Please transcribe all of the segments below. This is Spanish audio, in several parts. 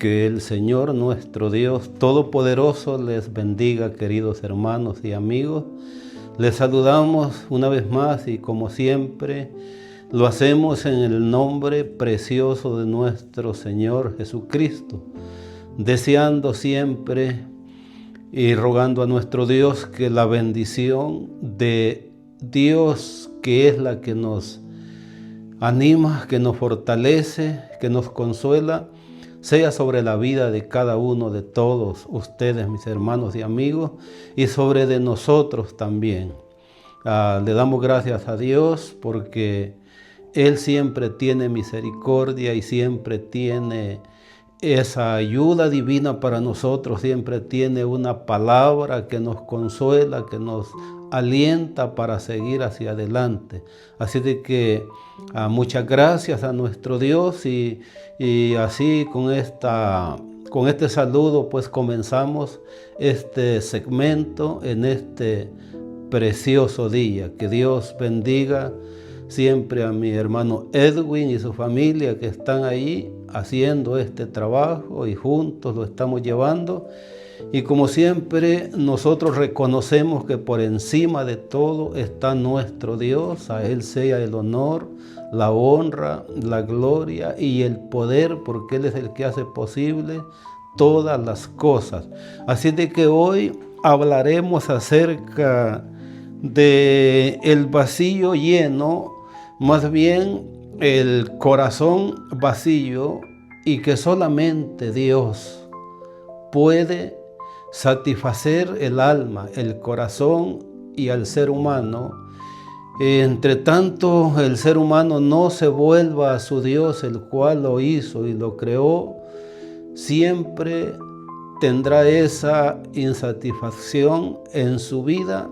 Que el Señor nuestro Dios Todopoderoso les bendiga, queridos hermanos y amigos. Les saludamos una vez más y como siempre lo hacemos en el nombre precioso de nuestro Señor Jesucristo, deseando siempre y rogando a nuestro Dios que la bendición de Dios, que es la que nos anima, que nos fortalece, que nos consuela, sea sobre la vida de cada uno de todos ustedes, mis hermanos y amigos, y sobre de nosotros también. Le damos gracias a Dios porque Él siempre tiene misericordia y siempre tiene esa ayuda divina para nosotros, siempre tiene una palabra que nos consuela, que nos alienta para seguir hacia adelante. Así de que muchas gracias a nuestro Dios y así con este saludo pues comenzamos este segmento en este precioso día. Que Dios bendiga siempre a mi hermano Edwin y su familia que están ahí haciendo este trabajo y juntos lo estamos llevando. Y como siempre nosotros reconocemos que por encima de todo está nuestro Dios. A Él sea el honor, la honra, la gloria y el poder, porque Él es el que hace posible todas las cosas. Así de que hoy hablaremos acerca del vacío lleno, más bien el corazón vacío, y que solamente Dios puede satisfacer el alma, el corazón y al ser humano. Entre tanto, el ser humano no se vuelva a su Dios, el cual lo hizo y lo creó, siempre tendrá esa insatisfacción en su vida,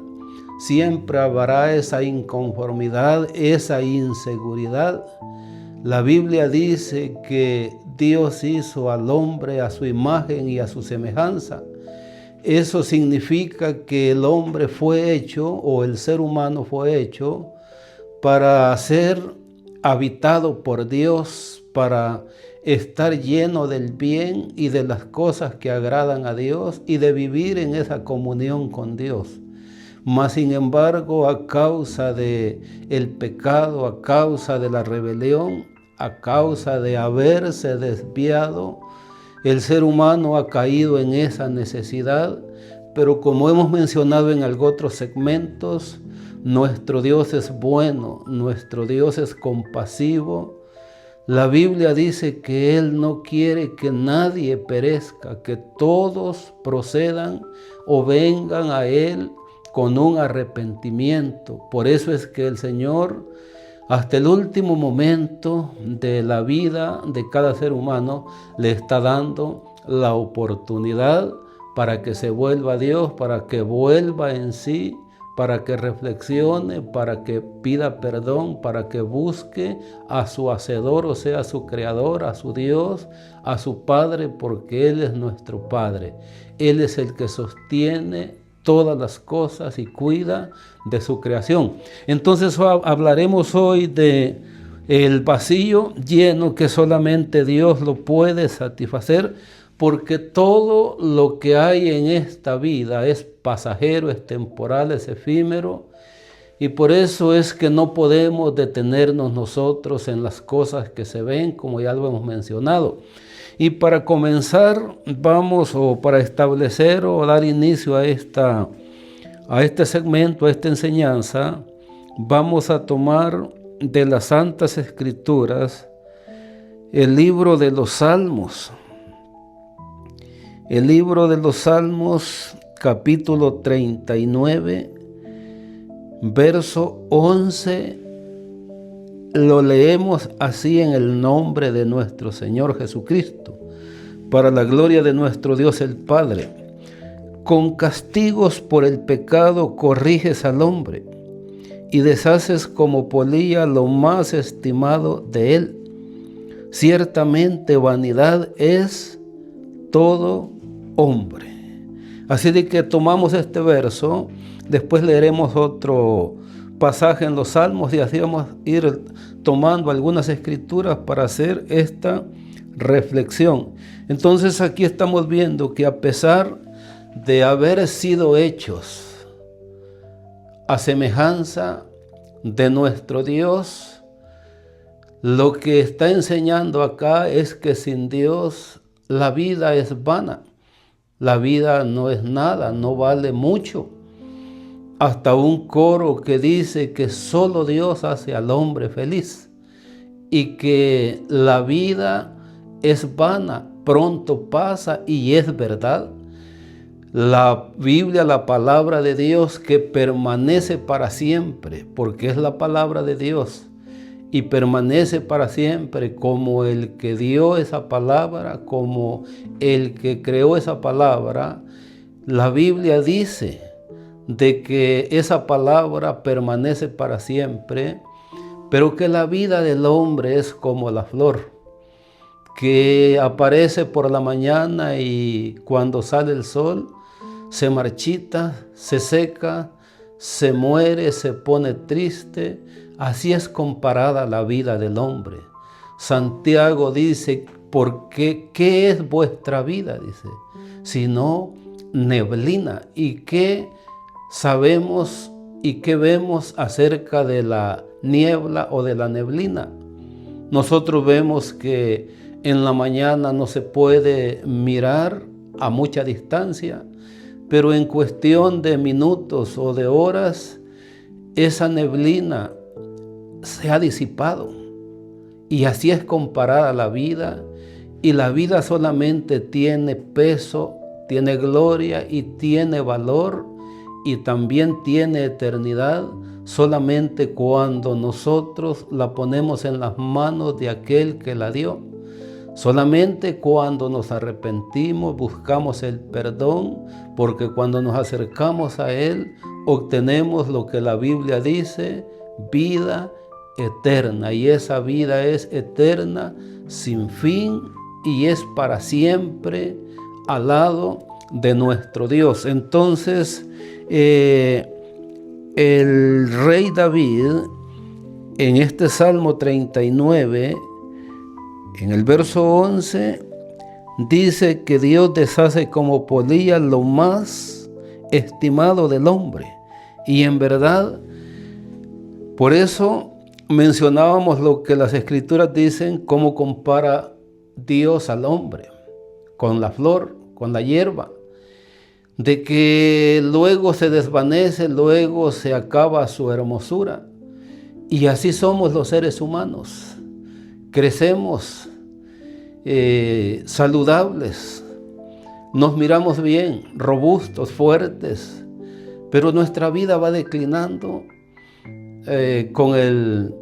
siempre habrá esa inconformidad, esa inseguridad. La Biblia dice que Dios hizo al hombre a su imagen y a su semejanza. Eso significa que el hombre fue hecho, o el ser humano fue hecho, para ser habitado por Dios, para estar lleno del bien y de las cosas que agradan a Dios y de vivir en esa comunión con Dios. Mas sin embargo, a causa de el pecado, a causa de la rebelión, a causa de haberse desviado, el ser humano ha caído en esa necesidad. Pero como hemos mencionado en algunos otros segmentos, nuestro Dios es bueno, nuestro Dios es compasivo. La Biblia dice que Él no quiere que nadie perezca, que todos procedan o vengan a Él con un arrepentimiento. Por eso es que el Señor, hasta el último momento de la vida de cada ser humano, le está dando la oportunidad para que se vuelva a Dios, para que vuelva en sí, para que reflexione, para que pida perdón, para que busque a su Hacedor, o sea, a su Creador, a su Dios, a su Padre, porque Él es nuestro Padre. Él es el que sostiene todas las cosas y cuida de su creación. Entonces hablaremos hoy de el vacío lleno, que solamente Dios lo puede satisfacer, porque todo lo que hay en esta vida es pasajero, es temporal, es efímero, y por eso es que no podemos detenernos nosotros en las cosas que se ven, como ya lo hemos mencionado. Y para comenzar, para establecer o dar inicio a este segmento, a esta enseñanza, vamos a tomar de las Santas Escrituras el libro de los Salmos. El libro de los Salmos, capítulo 39, verso 11, lo leemos así en el nombre de nuestro Señor Jesucristo, para la gloria de nuestro Dios el Padre. Con castigos por el pecado corriges al hombre y deshaces como polilla lo más estimado de él. Ciertamente vanidad es todo hombre. Así de que tomamos este verso, después leeremos otro pasaje en los Salmos y así vamos a ir tomando algunas escrituras para hacer esta reflexión. Entonces aquí estamos viendo que a pesar de haber sido hechos a semejanza de nuestro Dios, lo que está enseñando acá es que sin Dios la vida es vana. La vida no es nada, no vale mucho. Hasta un coro que dice que solo Dios hace al hombre feliz y que la vida es vana, pronto pasa, y es verdad. La Biblia, la palabra de Dios, que permanece para siempre, porque es la palabra de Dios y permanece para siempre, como el que dio esa palabra, como el que creó esa palabra. La Biblia dice de que esa palabra permanece para siempre, pero que la vida del hombre es como la flor, que aparece por la mañana y cuando sale el sol se marchita, se seca, se muere, se pone triste. Así es comparada la vida del hombre. Santiago dice, ¿qué es vuestra vida? Dice, sino neblina. ¿Y qué sabemos y qué vemos acerca de la niebla o de la neblina? Nosotros vemos que en la mañana no se puede mirar a mucha distancia, pero en cuestión de minutos o de horas, esa neblina se ha disipado. Y así es comparada la vida, y la vida solamente tiene peso, tiene gloria y tiene valor, y también tiene eternidad solamente cuando nosotros la ponemos en las manos de aquel que la dio. Solamente cuando nos arrepentimos, buscamos el perdón, porque cuando nos acercamos a Él, obtenemos lo que la Biblia dice, vida eterna. Y esa vida es eterna, sin fin, y es para siempre al lado de nuestro Dios. Entonces, el rey David, en este Salmo 39, en el verso 11, dice que Dios deshace como polilla lo más estimado del hombre. Y en verdad, por eso mencionábamos lo que las Escrituras dicen, cómo compara Dios al hombre, con la flor, con la hierba, de que luego se desvanece, luego se acaba su hermosura. Y así somos los seres humanos. Crecemos saludables, nos miramos bien, robustos, fuertes, pero nuestra vida va declinando con el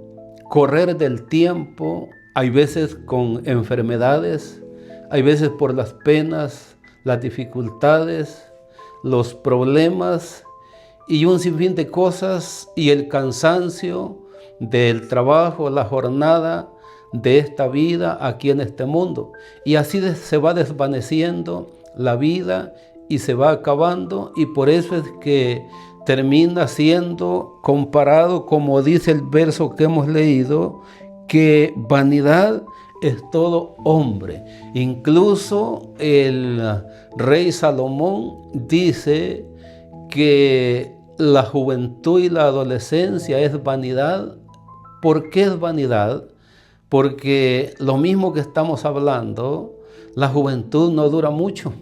correr del tiempo, hay veces con enfermedades, hay veces por las penas, las dificultades, los problemas y un sinfín de cosas, y el cansancio del trabajo, la jornada de esta vida aquí en este mundo. Y así se va desvaneciendo la vida y se va acabando, y por eso es que termina siendo comparado, como dice el verso que hemos leído, que vanidad es todo hombre. Incluso el rey Salomón dice que la juventud y la adolescencia es vanidad. ¿Por qué es vanidad? Porque lo mismo que estamos hablando, la juventud no dura mucho.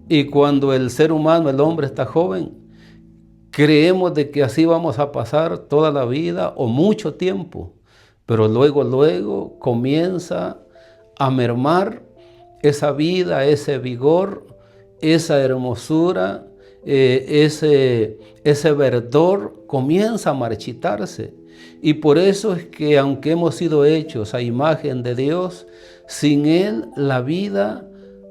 Y cuando el ser humano, el hombre, está joven, creemos de que así vamos a pasar toda la vida o mucho tiempo. Pero luego comienza a mermar esa vida, ese vigor, esa hermosura, ese verdor comienza a marchitarse. Y por eso es que, aunque hemos sido hechos a imagen de Dios, sin Él la vida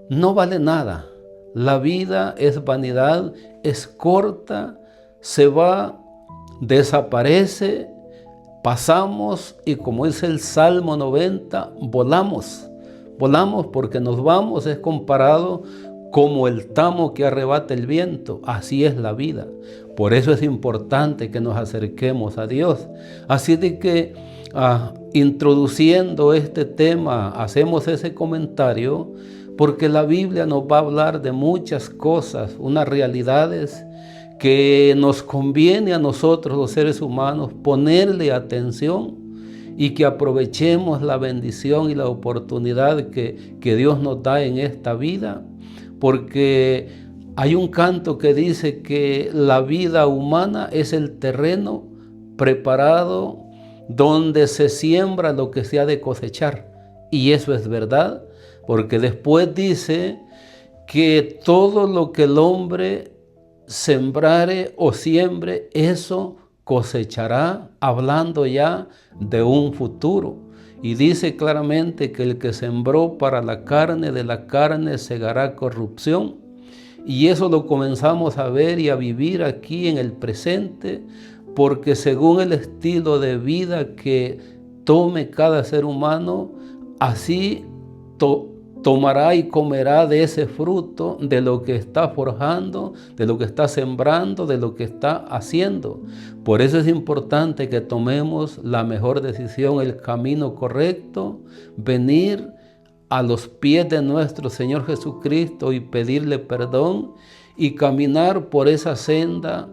no vale nada. La vida es vanidad, es corta, se va, desaparece, pasamos, y como dice el Salmo 90, volamos. Volamos porque nos vamos, es comparado como el tamo que arrebata el viento, así es la vida. Por eso es importante que nos acerquemos a Dios. Así de que introduciendo este tema, hacemos ese comentario, porque la Biblia nos va a hablar de muchas cosas, unas realidades que nos conviene a nosotros los seres humanos ponerle atención y que aprovechemos la bendición y la oportunidad que Dios nos da en esta vida, porque hay un canto que dice que la vida humana es el terreno preparado donde se siembra lo que se ha de cosechar. Y eso es verdad, porque después dice que todo lo que el hombre sembrare o siembre, eso cosechará, hablando ya de un futuro. Y dice claramente que el que sembró para la carne, de la carne segará corrupción. Y eso lo comenzamos a ver y a vivir aquí en el presente, porque según el estilo de vida que tome cada ser humano, así tomará y comerá de ese fruto, de lo que está forjando, de lo que está sembrando, de lo que está haciendo. Por eso es importante que tomemos la mejor decisión, el camino correcto, venir a los pies de nuestro Señor Jesucristo y pedirle perdón y caminar por esa senda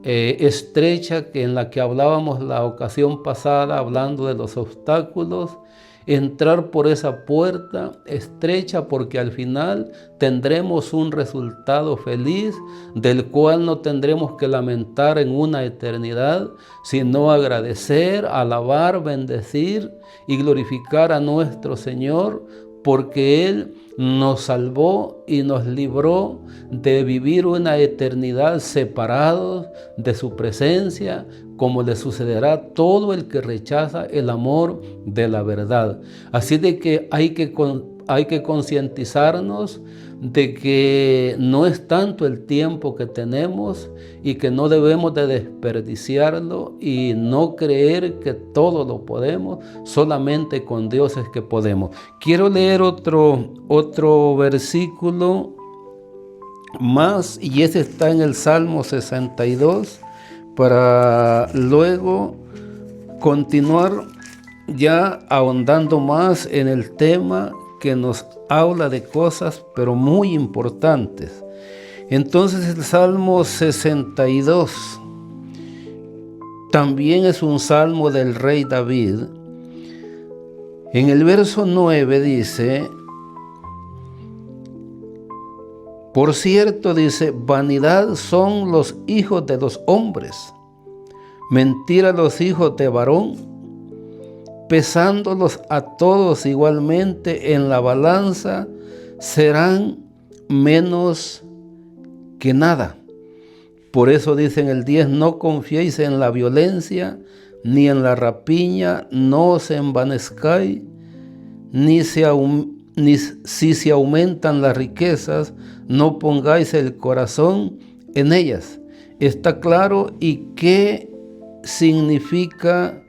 estrecha en la que hablábamos la ocasión pasada, hablando de los obstáculos, entrar por esa puerta estrecha, porque al final tendremos un resultado feliz del cual no tendremos que lamentar en una eternidad, sino agradecer, alabar, bendecir y glorificar a nuestro Señor, porque Él nos salvó y nos libró de vivir una eternidad separados de su presencia, como le sucederá a todo el que rechaza el amor de la verdad. Así de que hay que concientizarnos de que no es tanto el tiempo que tenemos y que no debemos de desperdiciarlo y no creer que todo lo podemos, solamente con Dios es que podemos. Quiero leer otro versículo más, y ese está en el Salmo 62, para luego continuar ya ahondando más en el tema que nos habla de cosas pero muy importantes. Entonces el Salmo 62 también es un salmo del rey David. En el verso 9 dice: por cierto, dice, vanidad son los hijos de los hombres, mentira los hijos de varón, pesándolos a todos igualmente en la balanza, serán menos que nada. Por eso dice en el 10, no confiéis en la violencia, ni en la rapiña, no os envanezcáis, ni si se aumentan las riquezas, no pongáis el corazón en ellas. Está claro. ¿Y qué significa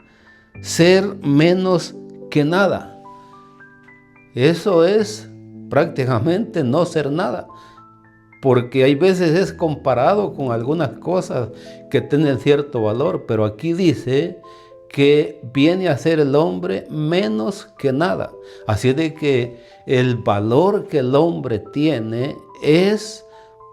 ser menos que nada? Eso es prácticamente no ser nada, porque hay veces es comparado con algunas cosas que tienen cierto valor, pero aquí dice que viene a ser el hombre menos que nada. Así de que el valor que el hombre tiene es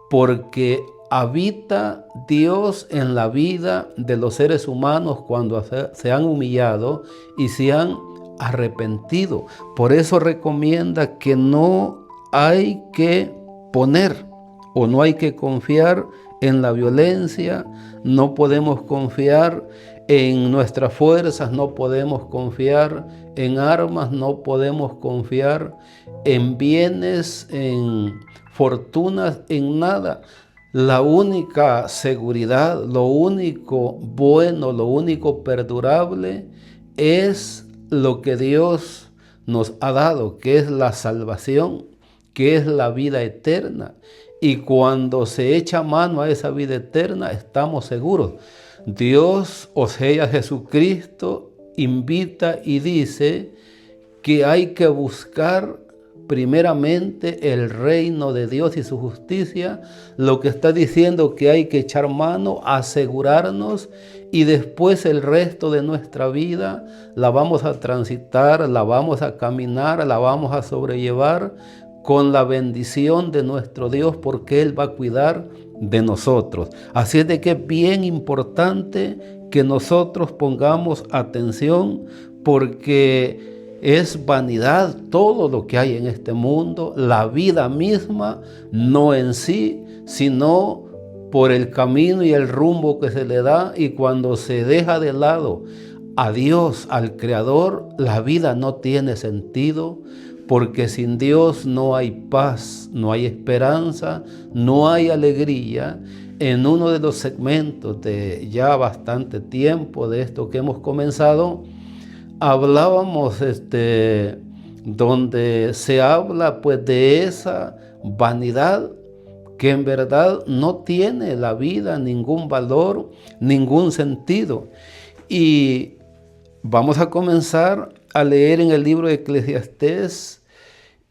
porque habita Dios en la vida de los seres humanos cuando se han humillado y se han arrepentido. Por eso recomienda que no hay que poner o no hay que confiar en la violencia, no podemos confiar en nuestras fuerzas, no podemos confiar en armas, no podemos confiar en bienes, en fortunas, en nada. La única seguridad, lo único bueno, lo único perdurable es lo que Dios nos ha dado, que es la salvación, que es la vida eterna. Y cuando se echa mano a esa vida eterna, estamos seguros. Dios, o sea, Jesucristo, invita y dice que hay que buscar primeramente el reino de Dios y su justicia, lo que está diciendo que hay que echar mano, asegurarnos, y después el resto de nuestra vida la vamos a transitar, la vamos a caminar, la vamos a sobrellevar con la bendición de nuestro Dios, porque Él va a cuidar de nosotros. Así es de que es bien importante que nosotros pongamos atención, porque es vanidad todo lo que hay en este mundo, la vida misma, no en sí, sino por el camino y el rumbo que se le da, y cuando se deja de lado a Dios, al Creador, la vida no tiene sentido, porque sin Dios no hay paz, no hay esperanza, no hay alegría. En uno de los segmentos de ya bastante tiempo de esto que hemos comenzado, hablábamos donde se habla pues de esa vanidad que en verdad no tiene la vida ningún valor, ningún sentido. Y vamos a comenzar a leer en el libro de Eclesiastés,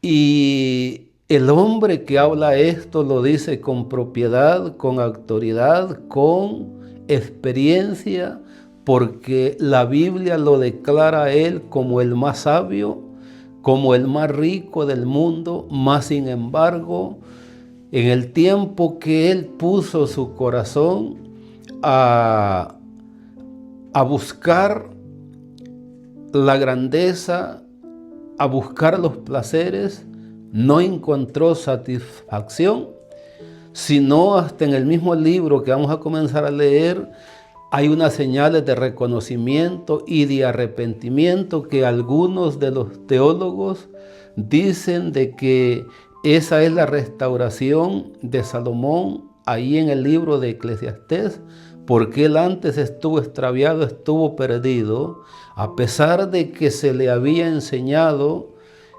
y el hombre que habla esto lo dice con propiedad, con autoridad, con experiencia, porque la Biblia lo declara a él como el más sabio, como el más rico del mundo. Mas sin embargo, en el tiempo que él puso su corazón a buscar la grandeza, a buscar los placeres, no encontró satisfacción, sino hasta en el mismo libro que vamos a comenzar a leer hay unas señales de reconocimiento y de arrepentimiento que algunos de los teólogos dicen de que esa es la restauración de Salomón ahí en el libro de Eclesiastés, porque él antes estuvo extraviado, estuvo perdido, a pesar de que se le había enseñado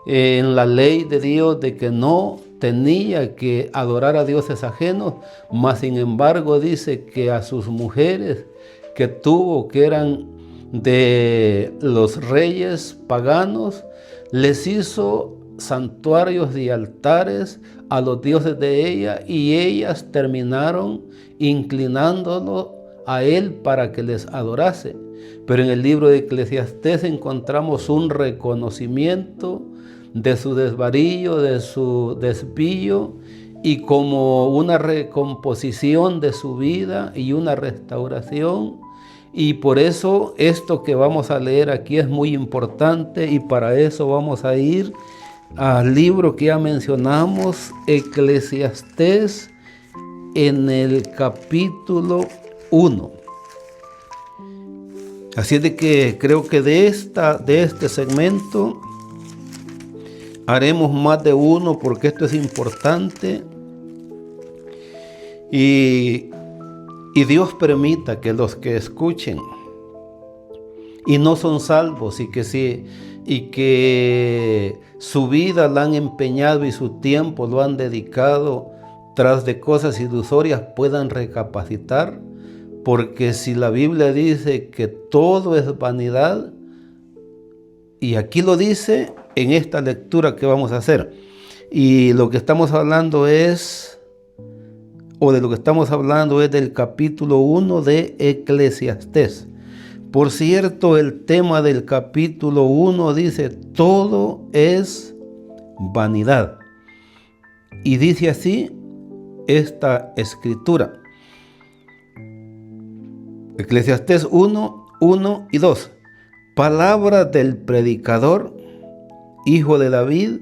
en la ley de Dios de que no tenía que adorar a dioses ajenos, mas sin embargo dice que a sus mujeres que tuvo, que eran de los reyes paganos, les hizo santuarios y altares a los dioses de ella, y ellas terminaron inclinándolo a él para que les adorase. Pero en el libro de Eclesiastés encontramos un reconocimiento de su desvarío, de su desvío, y como una recomposición de su vida y una restauración. Y por eso esto que vamos a leer aquí es muy importante, y para eso vamos a ir al libro que ya mencionamos, Eclesiastés, en el capítulo 1. Así es de que creo que de este segmento haremos más de uno, porque esto es importante, y Dios permita que los que escuchen y no son salvos, y que su vida la han empeñado y su tiempo lo han dedicado tras de cosas ilusorias, puedan recapacitar, porque si la Biblia dice que todo es vanidad, y aquí lo dice en esta lectura que vamos a hacer, y lo que estamos hablando es del capítulo 1 de Eclesiastés. Por cierto, el tema del capítulo 1 dice: todo es vanidad. Y dice así esta escritura. Eclesiastés 1, 1 y 2. Palabra del predicador, hijo de David.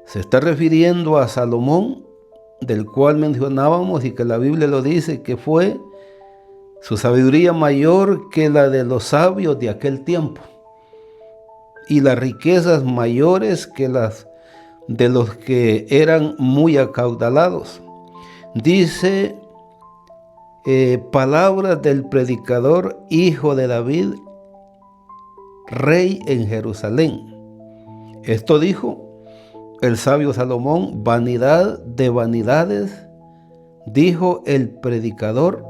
Se está refiriendo a Salomón, del cual mencionábamos, y que la Biblia lo dice que fue su sabiduría mayor que la de los sabios de aquel tiempo, y las riquezas mayores que las de los que eran muy acaudalados. Dice, palabras del predicador, hijo de David, rey en Jerusalén. Esto dijo el sabio Salomón: vanidad de vanidades, dijo el predicador,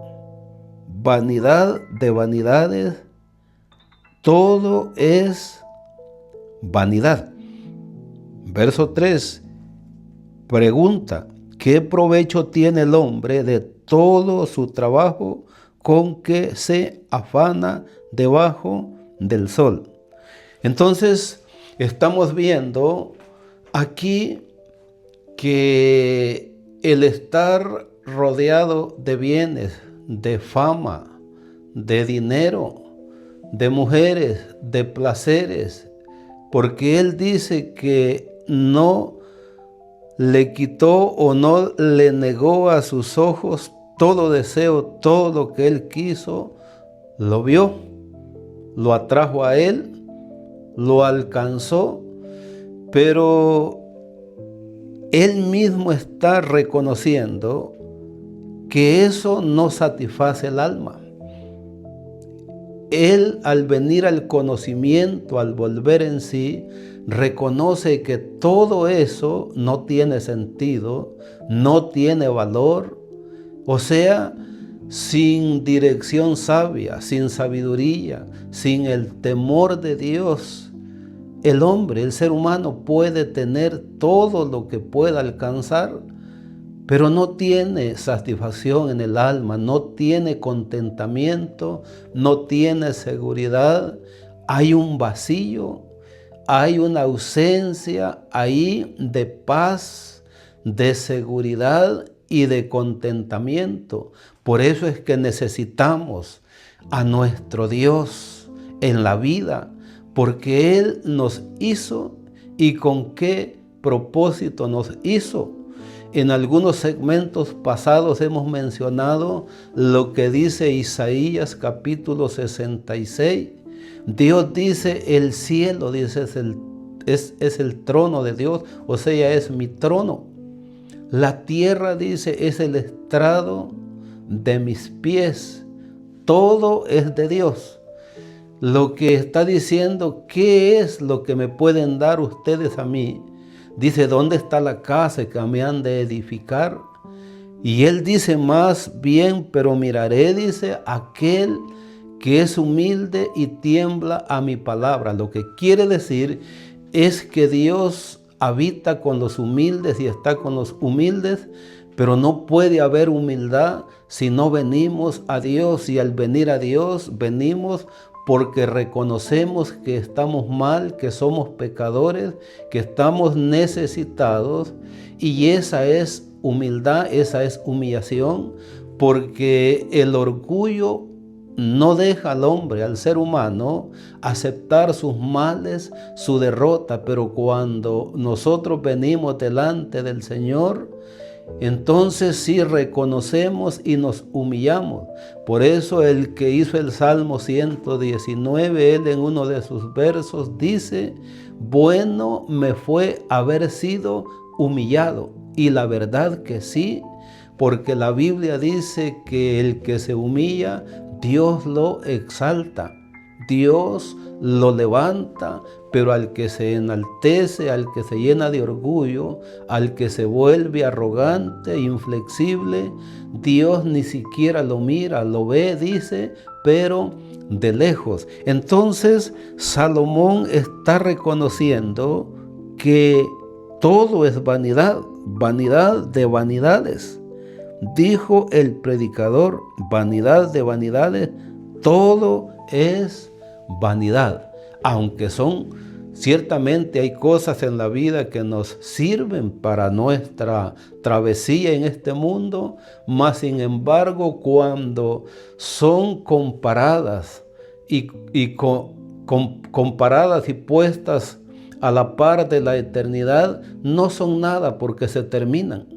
vanidad de vanidades, todo es vanidad. Verso 3, pregunta, ¿qué provecho tiene el hombre de todo su trabajo con que se afana debajo del sol? Entonces, estamos viendo aquí que el estar rodeado de bienes, de fama, de dinero, de mujeres, de placeres, porque Él dice que no le quitó o no le negó a sus ojos todo deseo, todo lo que Él quiso, lo vio, lo atrajo a Él, lo alcanzó, pero Él mismo está reconociendo que eso no satisface el alma. Él, al venir al conocimiento, al volver en sí, reconoce que todo eso no tiene sentido, no tiene valor. O sea, sin dirección sabia, sin sabiduría, sin el temor de Dios, el hombre, el ser humano puede tener todo lo que pueda alcanzar, pero no tiene satisfacción en el alma, no tiene contentamiento, no tiene seguridad. Hay un vacío, hay una ausencia ahí de paz, de seguridad y de contentamiento. Por eso es que necesitamos a nuestro Dios en la vida, porque Él nos hizo y con qué propósito nos hizo. En algunos segmentos pasados hemos mencionado lo que dice Isaías capítulo 66. Dios dice, el cielo, dice, es el trono de Dios, o sea, es mi trono. La tierra, dice, es el estrado de mis pies. Todo es de Dios. Lo que está diciendo, ¿qué es lo que me pueden dar ustedes a mí? Dice, ¿dónde está la casa que me han de edificar? Y Él dice, más bien, pero miraré, dice, aquel que es humilde y tiembla a mi palabra. Lo que quiere decir es que Dios habita con los humildes y está con los humildes, pero no puede haber humildad si no venimos a Dios, y al venir a Dios venimos porque reconocemos que estamos mal, que somos pecadores, que estamos necesitados, y esa es humildad, esa es humillación, porque el orgullo no deja al hombre, al ser humano, aceptar sus males, su derrota, pero cuando nosotros venimos delante del Señor, entonces sí reconocemos y nos humillamos. Por eso el que hizo el Salmo 119, él en uno de sus versos dice, bueno me fue haber sido humillado. Y la verdad que sí, porque la Biblia dice que el que se humilla, Dios lo exalta, Dios lo levanta, pero al que se enaltece, al que se llena de orgullo, al que se vuelve arrogante, inflexible, Dios ni siquiera lo mira, lo ve, dice, pero de lejos. Entonces, Salomón está reconociendo que todo es vanidad, vanidad de vanidades. Dijo el predicador, vanidad de vanidades, todo es vanidad. Aunque ciertamente hay cosas en la vida que nos sirven para nuestra travesía en este mundo, mas sin embargo cuando son comparadas comparadas y puestas a la par de la eternidad, no son nada porque se terminan.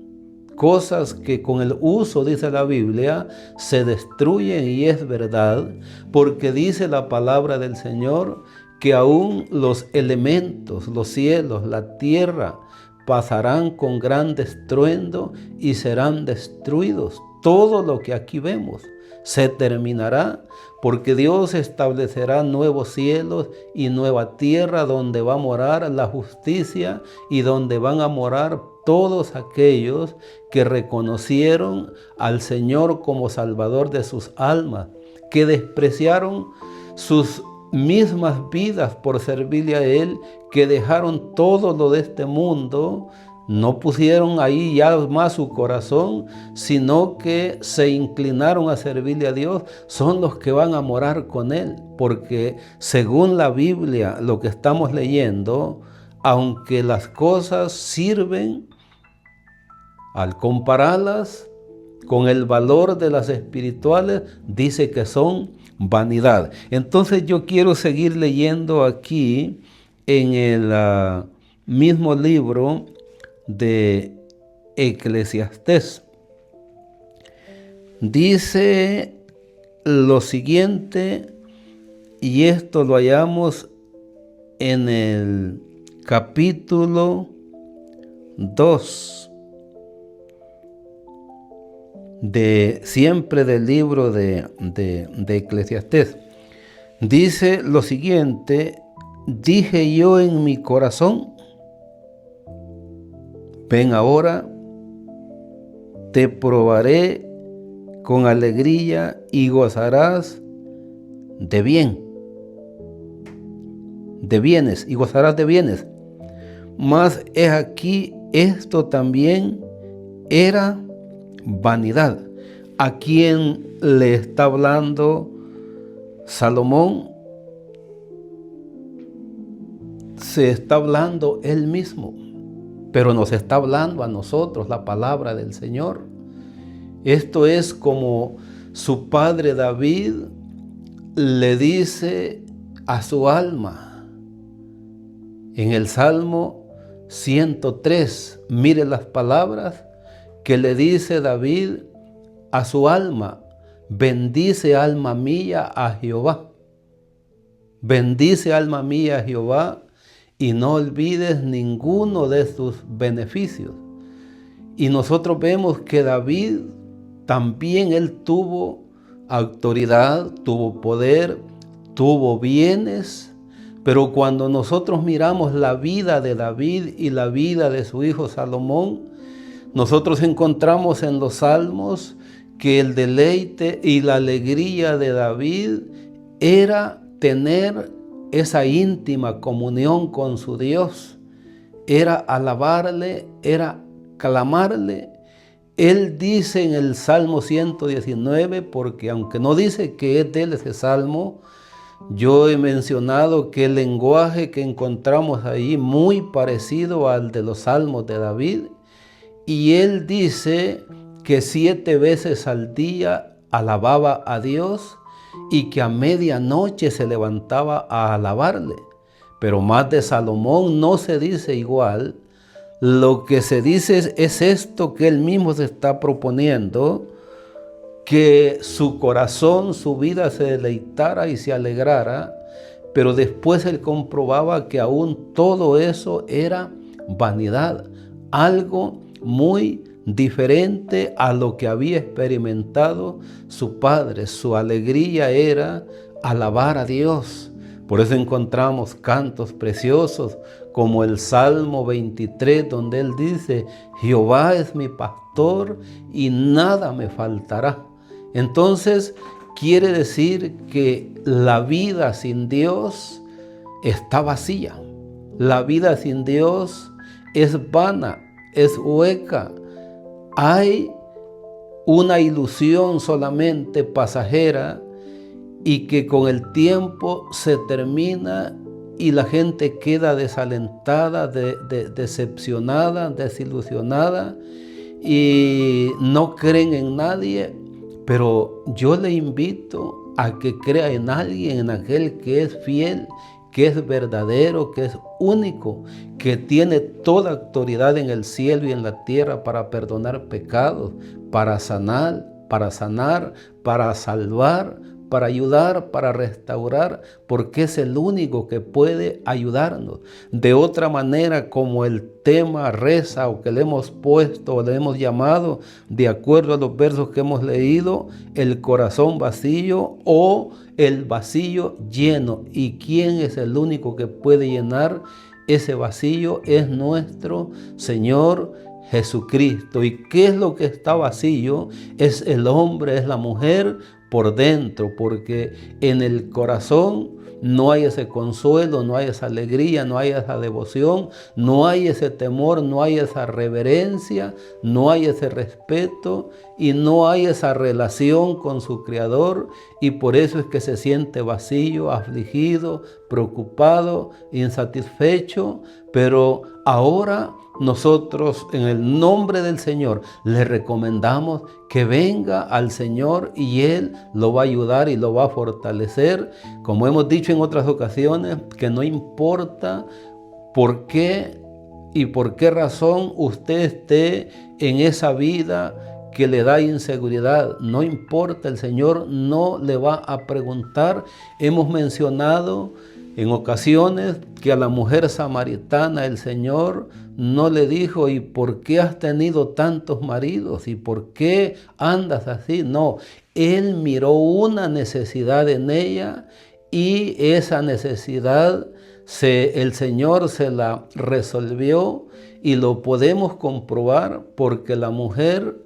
Cosas que con el uso, dice la Biblia, se destruyen, y es verdad, porque dice la palabra del Señor que aún los elementos, los cielos, la tierra, pasarán con gran estruendo y serán destruidos. Todo lo que aquí vemos se terminará, porque Dios establecerá nuevos cielos y nueva tierra donde va a morar la justicia y donde van a morar todos aquellos que reconocieron al Señor como Salvador de sus almas, que despreciaron sus mismas vidas por servirle a Él, que dejaron todo lo de este mundo, no pusieron ahí ya más su corazón, sino que se inclinaron a servirle a Dios, son los que van a morar con Él. Porque según la Biblia, lo que estamos leyendo, aunque las cosas sirven, al compararlas con el valor de las espirituales, dice que son vanidad. Entonces yo quiero seguir leyendo aquí en el mismo libro de Eclesiastés. Dice lo siguiente, y esto lo hallamos en el capítulo 2 siempre del libro de Eclesiastés. Dice lo siguiente: dije yo en mi corazón, ven ahora, te probaré con alegría y gozarás de bienes, y gozarás de bienes. Mas es aquí, esto también era vanidad. ¿A quién le está hablando Salomón? Se está hablando él mismo, pero nos está hablando a nosotros la palabra del Señor. Esto es como su padre David le dice a su alma en el Salmo 103. Mire las palabras que le dice David a su alma: bendice alma mía a Jehová. Bendice alma mía a Jehová y no olvides ninguno de sus beneficios. Y nosotros vemos que David también él tuvo autoridad, tuvo poder, tuvo bienes, pero cuando nosotros miramos la vida de David y la vida de su hijo Salomón, nosotros encontramos en los salmos que el deleite y la alegría de David era tener esa íntima comunión con su Dios, era alabarle, era clamarle. Él dice en el Salmo 119, porque aunque no dice que es de él ese salmo, yo he mencionado que el lenguaje que encontramos ahí muy parecido al de los salmos de David, y él dice que 7 veces al día alababa a Dios y que a medianoche se levantaba a alabarle. Pero más de Salomón no se dice igual. Lo que se dice es esto que él mismo se está proponiendo, que su corazón, su vida se deleitara y se alegrara, pero después él comprobaba que aún todo eso era vanidad, algo muy diferente a lo que había experimentado su padre. Su alegría era alabar a Dios. Por eso encontramos cantos preciosos como el Salmo 23, donde él dice: Jehová es mi pastor y nada me faltará. Entonces quiere decir que la vida sin Dios está vacía. La vida sin Dios es vana, es hueca. Hay una ilusión solamente pasajera y que con el tiempo se termina y la gente queda desalentada, decepcionada, desilusionada y no creen en nadie. Pero yo le invito a que crea en alguien, en aquel que es fiel, que es verdadero, que es único, que tiene toda autoridad en el cielo y en la tierra para perdonar pecados, para sanar, para salvar, para ayudar, para restaurar, porque es el único que puede ayudarnos. De otra manera, como el tema reza o que le hemos puesto o le hemos llamado, de acuerdo a los versos que hemos leído, el corazón vacío o el vacío lleno. ¿Y quién es el único que puede llenar ese vacío? Es nuestro Señor Jesucristo. ¿Y qué es lo que está vacío? Es el hombre, es la mujer por dentro, porque en el corazón no hay ese consuelo, no hay esa alegría, no hay esa devoción, no hay ese temor, no hay esa reverencia, no hay ese respeto y no hay esa relación con su Creador, y por eso es que se siente vacío, afligido, preocupado, insatisfecho. Pero ahora nosotros, en el nombre del Señor, le recomendamos que venga al Señor y Él lo va a ayudar y lo va a fortalecer. Como hemos dicho en otras ocasiones, que no importa por qué y por qué razón usted esté en esa vida que le da inseguridad, no importa, el Señor no le va a preguntar. Hemos mencionado en ocasiones que a la mujer samaritana el Señor no le dijo: ¿y por qué has tenido tantos maridos? ¿Y por qué andas así? No, Él miró una necesidad en ella y esa necesidad el Señor se la resolvió, y lo podemos comprobar porque la mujer,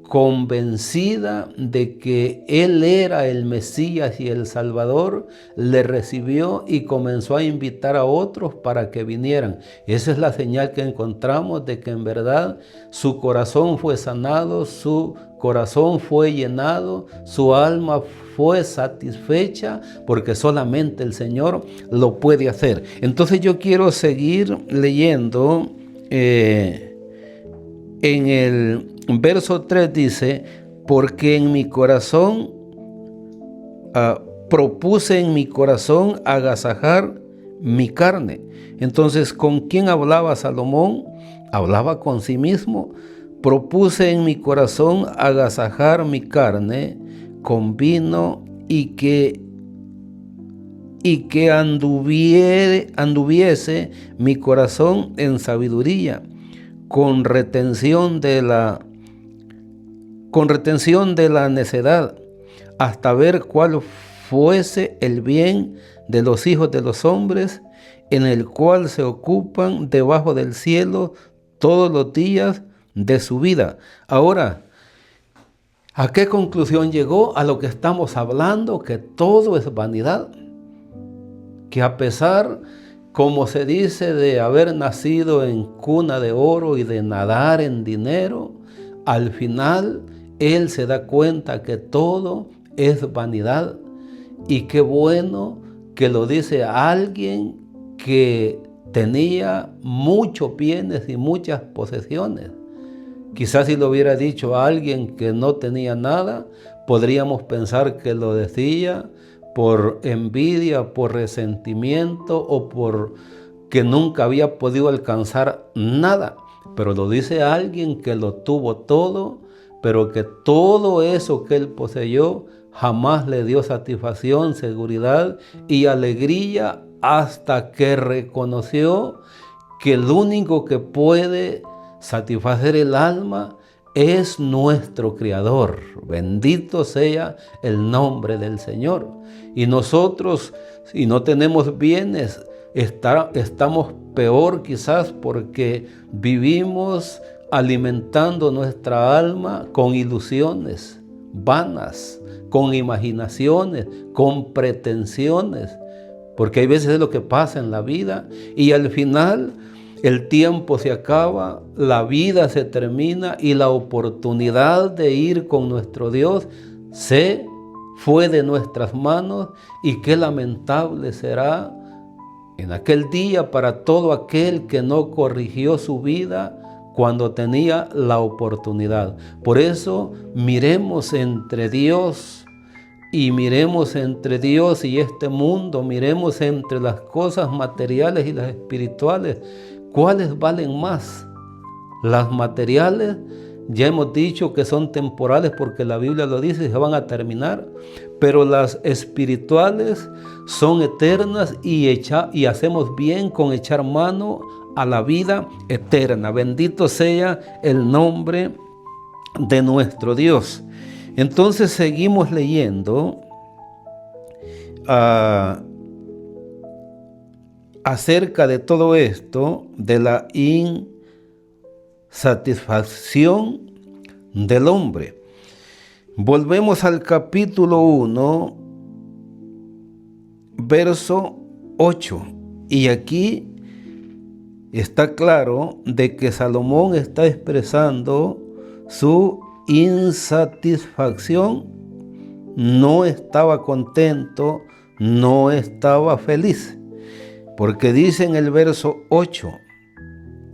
convencida de que Él era el Mesías y el Salvador, le recibió y comenzó a invitar a otros para que vinieran. Esa es la señal que encontramos de que en verdad su corazón fue sanado, su corazón fue llenado, su alma fue satisfecha, porque solamente el Señor lo puede hacer. Entonces yo quiero seguir leyendo. En el verso 3 dice: porque en mi corazón, propuse en mi corazón agasajar mi carne. Entonces, ¿con quién hablaba Salomón? Hablaba con sí mismo. Propuse en mi corazón agasajar mi carne con vino, y que anduviese mi corazón en sabiduría, con retención de la necedad, hasta ver cuál fuese el bien de los hijos de los hombres, en el cual se ocupan debajo del cielo todos los días de su vida. Ahora, ¿a qué conclusión llegó? A lo que estamos hablando, que todo es vanidad, que a pesar, como se dice, de haber nacido en cuna de oro y de nadar en dinero, al final él se da cuenta que todo es vanidad. Y qué bueno que lo dice alguien que tenía muchos bienes y muchas posesiones. Quizás si lo hubiera dicho a alguien que no tenía nada, podríamos pensar que lo decía por envidia, por resentimiento o por que nunca había podido alcanzar nada. Pero lo dice alguien que lo tuvo todo, pero que todo eso que él poseyó jamás le dio satisfacción, seguridad y alegría, hasta que reconoció que el único que puede satisfacer el alma es nuestro Creador. Bendito sea el nombre del Señor. Y nosotros, si no tenemos bienes, estamos peor quizás, porque vivimos alimentando nuestra alma con ilusiones vanas, con imaginaciones, con pretensiones, porque hay veces es lo que pasa en la vida, y al final el tiempo se acaba, la vida se termina y la oportunidad de ir con nuestro Dios se fue de nuestras manos. Y qué lamentable será en aquel día para todo aquel que no corrigió su vida cuando tenía la oportunidad. Por eso miremos entre Dios y este mundo, miremos entre las cosas materiales y las espirituales. ¿Cuáles valen más? Las materiales, ya hemos dicho que son temporales porque la Biblia lo dice y se van a terminar, pero las espirituales son eternas, y hacemos bien con echar mano a la vida eterna. Bendito sea el nombre de nuestro Dios. Entonces seguimos leyendo acerca de todo esto, de la insatisfacción del hombre. Volvemos al capítulo 1, verso 8. Y aquí está claro de que Salomón está expresando su insatisfacción. No estaba contento, no estaba feliz. Porque dice en el verso 8,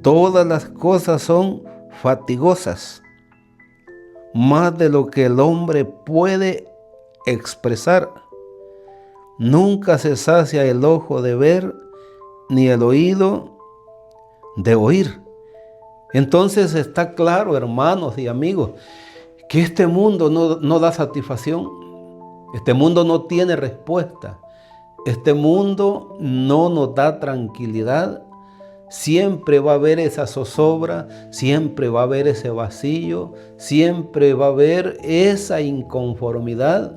todas las cosas son fatigosas, más de lo que el hombre puede expresar. Nunca se sacia el ojo de ver, ni el oído de oír. Entonces está claro, hermanos y amigos, que este mundo no da satisfacción. Este mundo no tiene respuesta. Este mundo no nos da tranquilidad. Siempre va a haber esa zozobra, siempre va a haber ese vacío, siempre va a haber esa inconformidad.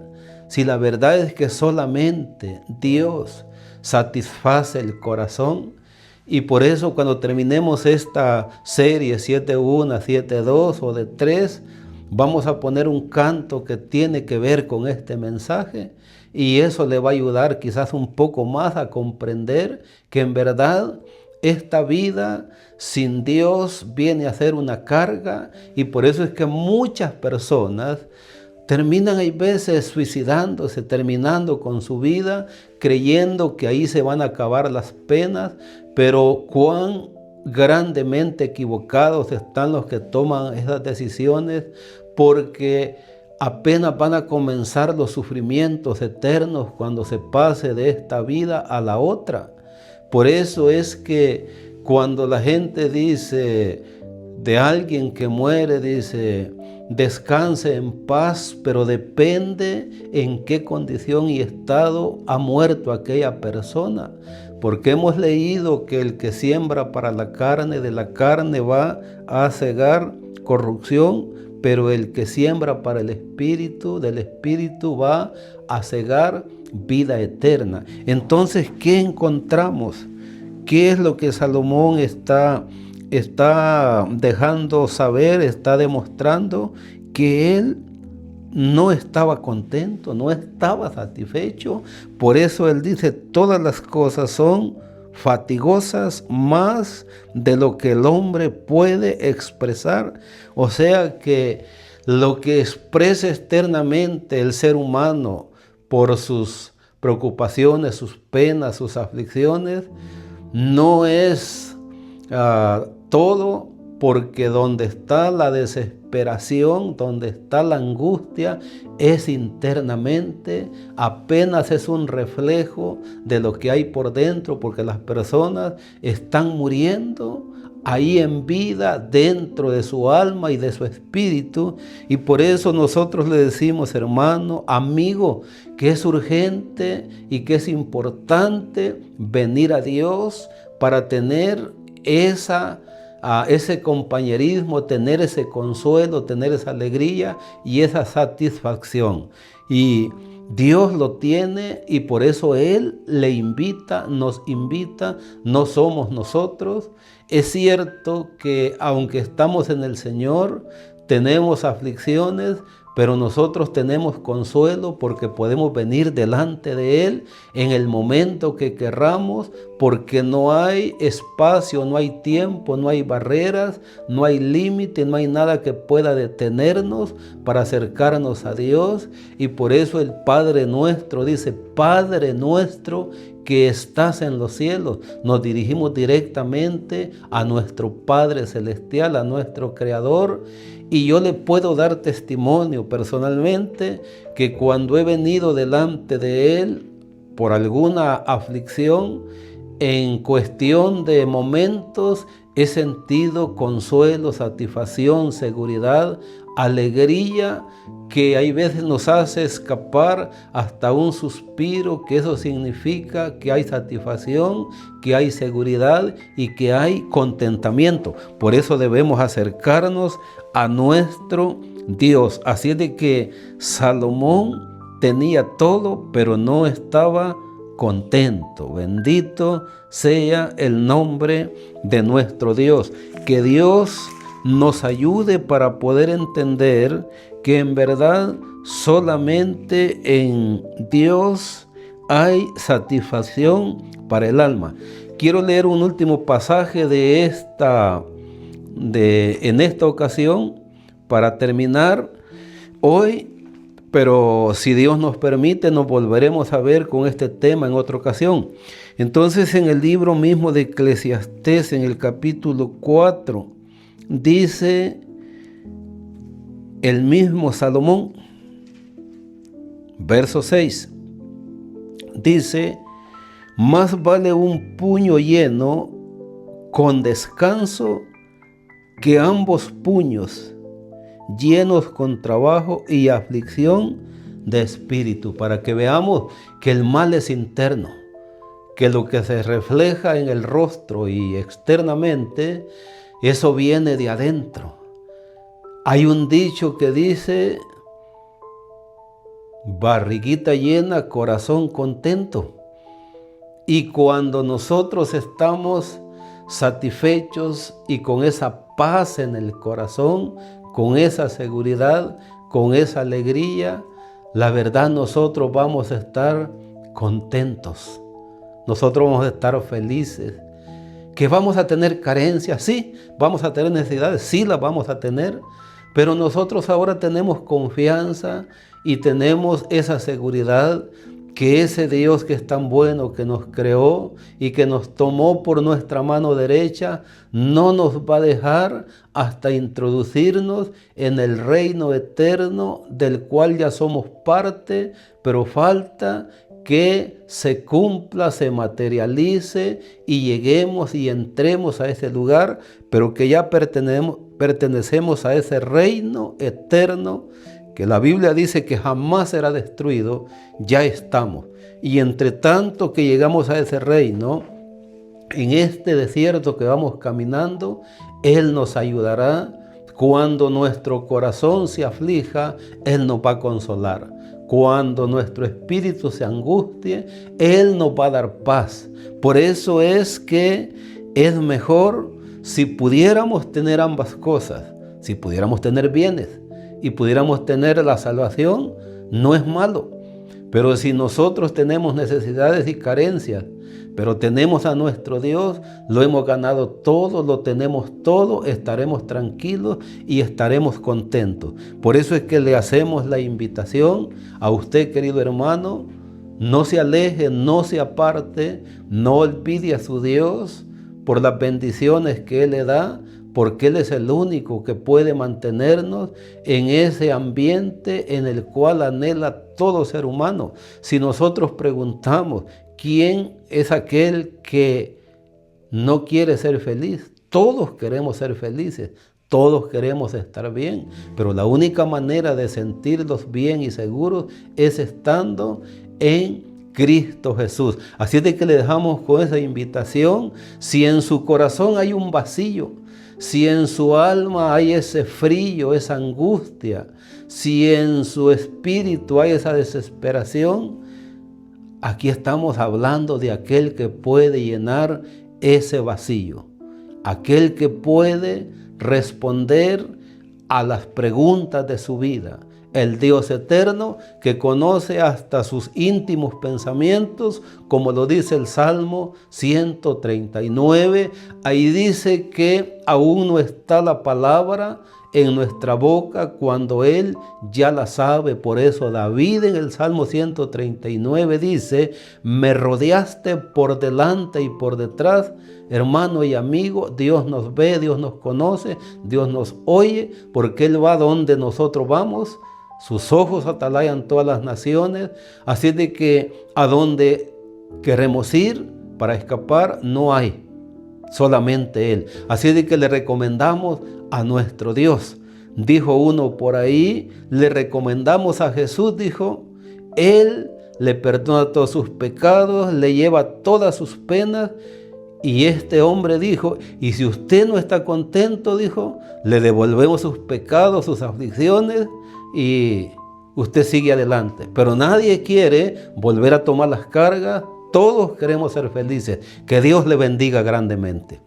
Si la verdad es que solamente Dios satisface el corazón, y por eso cuando terminemos esta serie 7.1, 7.2 o de 3, vamos a poner un canto que tiene que ver con este mensaje, y eso le va a ayudar quizás un poco más a comprender que en verdad esta vida sin Dios viene a ser una carga, y por eso es que muchas personas terminan hay veces suicidándose, terminando con su vida, creyendo que ahí se van a acabar las penas, pero cuán grandemente equivocados están los que toman esas decisiones, porque apenas van a comenzar los sufrimientos eternos cuando se pase de esta vida a la otra. Por eso es que cuando la gente dice de alguien que muere, dice, descanse en paz, pero depende en qué condición y estado ha muerto aquella persona. Porque hemos leído que el que siembra para la carne, de la carne va a cegar corrupción, pero el que siembra para el espíritu, del espíritu va a cegar vida eterna. Entonces, ¿qué encontramos? ¿Qué es lo que Salomón está dejando saber, está demostrando? Que él no estaba contento, no estaba satisfecho. Por eso él dice, todas las cosas son fatigosas, más de lo que el hombre puede expresar. O sea que lo que expresa externamente el ser humano por sus preocupaciones, sus penas, sus aflicciones, no es todo, porque donde está la desesperación, donde está la angustia, es internamente, apenas es un reflejo de lo que hay por dentro, porque las personas están muriendo ahí en vida, dentro de su alma y de su espíritu, y por eso nosotros le decimos, hermano, amigo, que es urgente y que es importante venir a Dios para tener ese compañerismo, tener ese consuelo, tener esa alegría y esa satisfacción. Y Dios lo tiene, y por eso Él le invita, nos invita, no somos nosotros. Es cierto que aunque estamos en el Señor, tenemos aflicciones, pero nosotros tenemos consuelo porque podemos venir delante de Él en el momento que querramos, porque no hay espacio, no hay tiempo, no hay barreras, no hay límite, no hay nada que pueda detenernos para acercarnos a Dios. Y por eso el Padre nuestro dice, Padre nuestro que estás en los cielos. Nos dirigimos directamente a nuestro Padre Celestial, a nuestro Creador. Y yo le puedo dar testimonio personalmente que cuando he venido delante de Él por alguna aflicción, en cuestión de momentos he sentido consuelo, satisfacción, seguridad, alegría, que hay veces nos hace escapar hasta un suspiro, que eso significa que hay satisfacción, que hay seguridad y que hay contentamiento. Por eso debemos acercarnos a nuestro Dios. Así es de que Salomón tenía todo, pero no estaba contento. Bendito sea el nombre de nuestro Dios. Que Dios nos ayude para poder entender que en verdad solamente en Dios hay satisfacción para el alma. Quiero leer un último pasaje en esta ocasión para terminar hoy, pero si Dios nos permite, nos volveremos a ver con este tema en otra ocasión. Entonces, en el libro mismo de Eclesiastés, en el capítulo 4, dice el mismo Salomón, verso 6, dice: más vale un puño lleno con descanso que ambos puños llenos con trabajo y aflicción de espíritu, para que veamos que el mal es interno, que lo que se refleja en el rostro y externamente, eso viene de adentro. Hay un dicho que dice: barriguita llena, corazón contento. Y cuando nosotros estamos satisfechos y con esa paz en el corazón, con esa seguridad, con esa alegría, la verdad nosotros vamos a estar contentos. Nosotros vamos a estar felices. ¿Que vamos a tener carencias? Sí. ¿Vamos a tener necesidades? Sí, las vamos a tener. Pero nosotros ahora tenemos confianza y tenemos esa seguridad que ese Dios que es tan bueno, que nos creó y que nos tomó por nuestra mano derecha, no nos va a dejar hasta introducirnos en el reino eterno del cual ya somos parte, pero falta que se cumpla, se materialice y lleguemos y entremos a ese lugar, pero que ya pertenecemos a ese reino eterno que la Biblia dice que jamás será destruido. Ya estamos. Y entre tanto que llegamos a ese reino, en este desierto que vamos caminando, Él nos ayudará. Cuando nuestro corazón se aflija, Él nos va a consolar. Cuando nuestro espíritu se angustie, Él nos va a dar paz. Por eso es que es mejor si pudiéramos tener ambas cosas, si pudiéramos tener bienes y pudiéramos tener la salvación, no es malo. Pero si nosotros tenemos necesidades y carencias, pero tenemos a nuestro Dios, lo hemos ganado todo, lo tenemos todo, estaremos tranquilos y estaremos contentos. Por eso es que le hacemos la invitación a usted, querido hermano: no se aleje, no se aparte, no olvide a su Dios por las bendiciones que Él le da, porque Él es el único que puede mantenernos en ese ambiente en el cual anhela todo ser humano. Si nosotros preguntamos, ¿quién es aquel que no quiere ser feliz? Todos queremos ser felices, todos queremos estar bien, pero la única manera de sentirnos bien y seguros es estando en Cristo Jesús. Así de que le dejamos con esa invitación. Si en su corazón hay un vacío, si en su alma hay ese frío, esa angustia, si en su espíritu hay esa desesperación, aquí estamos hablando de aquel que puede llenar ese vacío, aquel que puede responder a las preguntas de su vida. El Dios eterno que conoce hasta sus íntimos pensamientos, como lo dice el Salmo 139. Ahí dice que aún no está la palabra en nuestra boca cuando Él ya la sabe. Por eso David en el Salmo 139 dice: me rodeaste por delante y por detrás. Hermano y amigo, Dios nos ve, Dios nos conoce, Dios nos oye, porque Él va donde nosotros vamos. Sus ojos atalayan todas las naciones, así de que a donde queremos ir para escapar no hay, solamente Él. Así de que le recomendamos a nuestro Dios. Dijo uno por ahí, le recomendamos a Jesús, dijo, Él le perdona todos sus pecados, le lleva todas sus penas. Y este hombre dijo, y si usted no está contento, dijo, le devolvemos sus pecados, sus aflicciones, y usted sigue adelante. Pero nadie quiere volver a tomar las cargas. Todos queremos ser felices. Que Dios le bendiga grandemente.